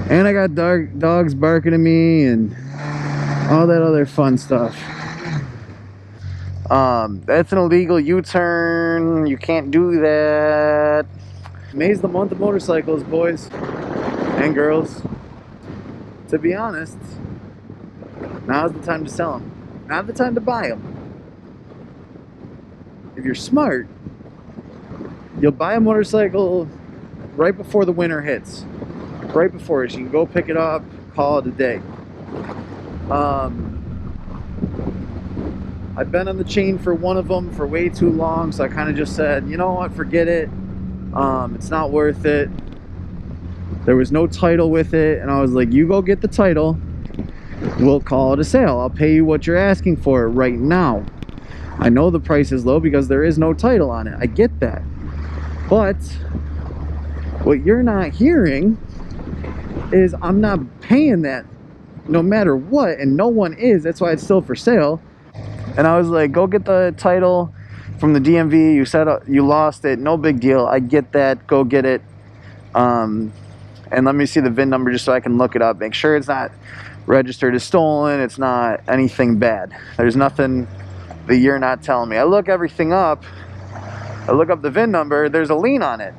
And I got dogs barking at me and all that other fun stuff. That's an illegal U-turn. You can't do that. May's the month of motorcycles, boys and girls. To be honest, now's the time to sell them, not the time to buy them. If you're smart, you'll buy a motorcycle right before the winter hits. Right before it, you can go pick it up, call it a day. I've been on the chain for one of them for way too long, so I kind of just said, you know what, forget it. It's not worth it. There was no title with it, and I was like, you go get the title, we'll call it a sale. I'll pay you what you're asking for it right now. I know the price is low because there is no title on it. I get that. But what you're not hearing is I'm not paying that no matter what, and no one is. That's why it's still for sale. And I was like, go get the title from the DMV. You said you lost it. No big deal. I get that. Go get it. And let me see the VIN number just so I can look it up. Make sure it's not registered as stolen. It's not anything bad. There's nothing that you're not telling me. I look everything up. I look up the VIN number. There's a lien on it.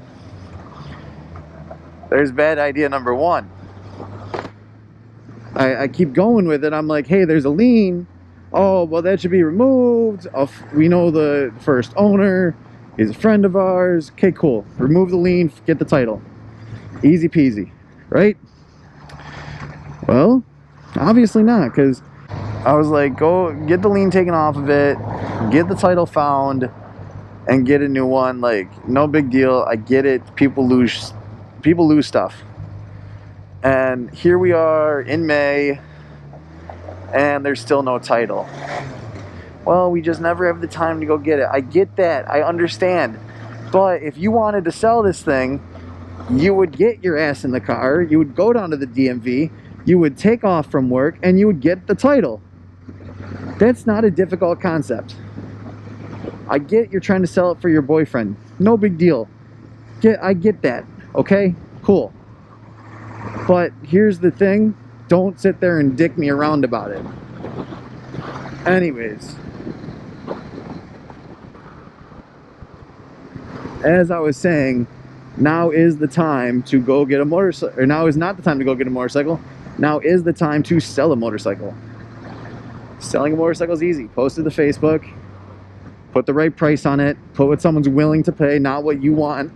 There's bad idea number one. I keep going with it. I'm like, hey, there's a lien. Oh, well, that should be removed. We know the first owner. He's a friend of ours. Okay, cool. Remove the lien, get the title. Easy peasy, right? Well, obviously not, because I was like, go get the lien taken off of it, get the title found, and get a new one. Like, no big deal. I get it. People lose stuff. And here we are in May, and there's still no title. Well, we just never have the time to go get it. I get that. I understand. But if you wanted to sell this thing, you would get your ass in the car, you would go down to the DMV, you would take off from work, and you would get the title. That's not a difficult concept. I get you're trying to sell it for your boyfriend. No big deal. I get that. Okay? Cool. But here's the thing. Don't sit there and dick me around about it. Anyways, as I was saying, now is the time to go get a motorcycle, or now is not the time to go get a motorcycle. Now is the time to sell a motorcycle. Selling a motorcycle is easy. Post to the Facebook, put the right price on it, put what someone's willing to pay, not what you want,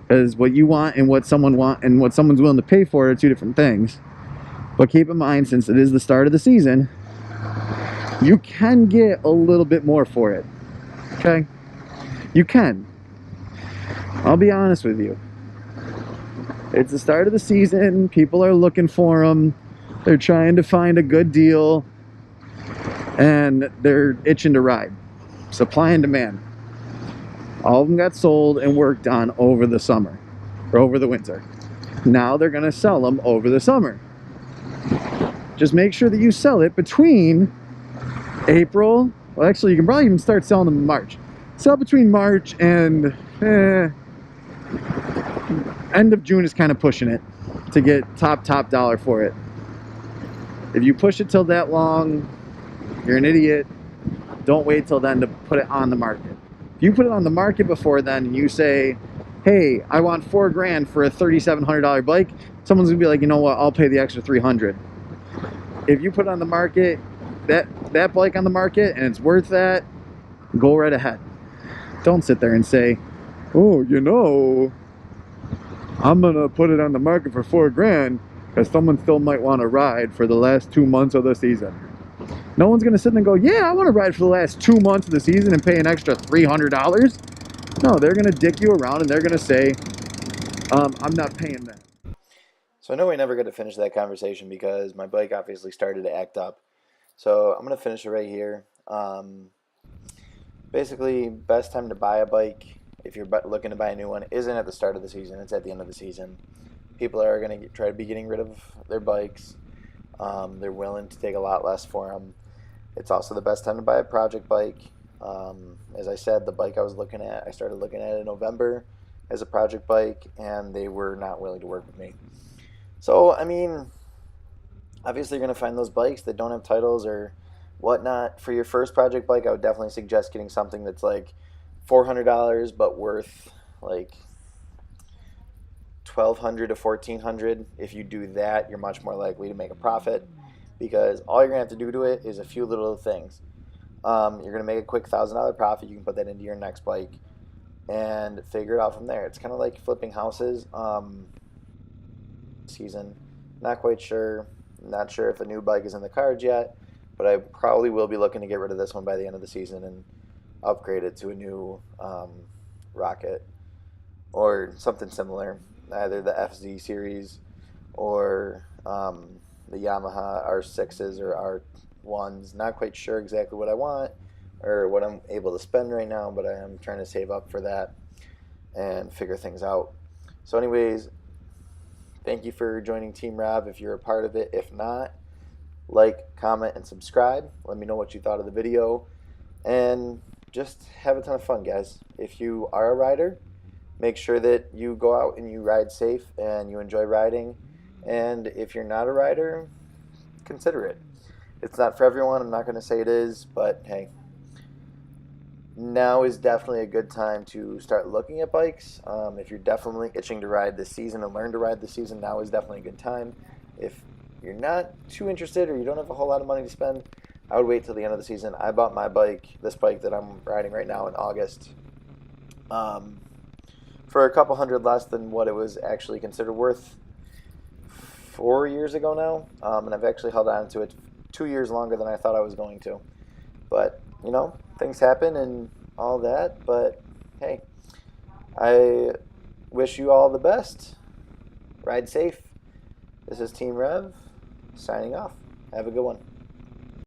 because what you want and what someone's willing to pay for are two different things. But keep in mind, since it is the start of the season, you can get a little bit more for it. Okay? You can. I'll be honest with you. It's the start of the season. People are looking for them. They're trying to find a good deal. And they're itching to ride. Supply and demand. All of them got sold and worked on over the summer. Or over the winter. Now they're going to sell them over the summer. Just make sure that you sell it between April. Well, actually, you can probably even start selling them in March. Sell between March and end of June is kind of pushing it to get top dollar for it. If you push it till that long, you're an idiot. Don't wait till then to put it on the market. If you put it on the market before then and you say, hey, I want $4 grand for a $3,700 bike, someone's gonna be like, you know what, I'll pay the extra $300. If you put it on the market, that bike on the market, and it's worth that, go right ahead. Don't sit there and say, oh, you know, I'm gonna put it on the market for $4 grand because someone still might want to ride for the last 2 months of the season. No one's gonna sit there and go, yeah, I want to ride for the last 2 months of the season and pay an extra $300. No, they're gonna dick you around and they're gonna say, I'm not paying that. So I know we never got to finish that conversation because my bike obviously started to act up. So I'm going to finish it right here. Basically, best time to buy a bike if you're looking to buy a new one isn't at the start of the season. It's at the end of the season. People are going to try to be getting rid of their bikes. They're willing to take a lot less for them. It's also the best time to buy a project bike. As I said, the bike I started looking at in November as a project bike, and they were not willing to work with me. So, I mean, obviously, you're going to find those bikes that don't have titles or whatnot. For your first project bike, I would definitely suggest getting something that's like $400 but worth like 1,200 to 1,400. If you do that, you're much more likely to make a profit because all you're gonna have to do to it is a few little things. You're gonna make a quick $1,000 profit. You can put that into your next bike and figure it out from there. It's kind of like flipping houses. Season, not quite sure. Not sure if a new bike is in the cards yet, but I probably will be looking to get rid of this one by the end of the season and upgrade it to a new Rocket or something similar, either the FZ series or the Yamaha R6s or R1s. Not quite sure exactly what I want or what I'm able to spend right now, but I am trying to save up for that and figure things out. So anyways, thank you for joining Team Rob if you're a part of it. If not, like, comment, and subscribe. Let me know what you thought of the video. And just have a ton of fun, guys. If you are a rider, make sure that you go out and you ride safe and you enjoy riding. And if you're not a rider, consider it. It's not for everyone. I'm not going to say it is, but hey, now is definitely a good time to start looking at bikes. If you're definitely itching to ride this season and learn to ride this season, now is definitely a good time. If you're not too interested or you don't have a whole lot of money to spend, I would wait till the end of the season. I bought my bike, this bike that I'm riding right now, in August, for a couple hundred less than what it was actually considered worth 4 years ago now. And I've actually held on to it 2 years longer than I thought I was going to. But, you know, things happen and all that. But, hey, I wish you all the best. Ride safe. This is Team Rev signing off. Have a good one.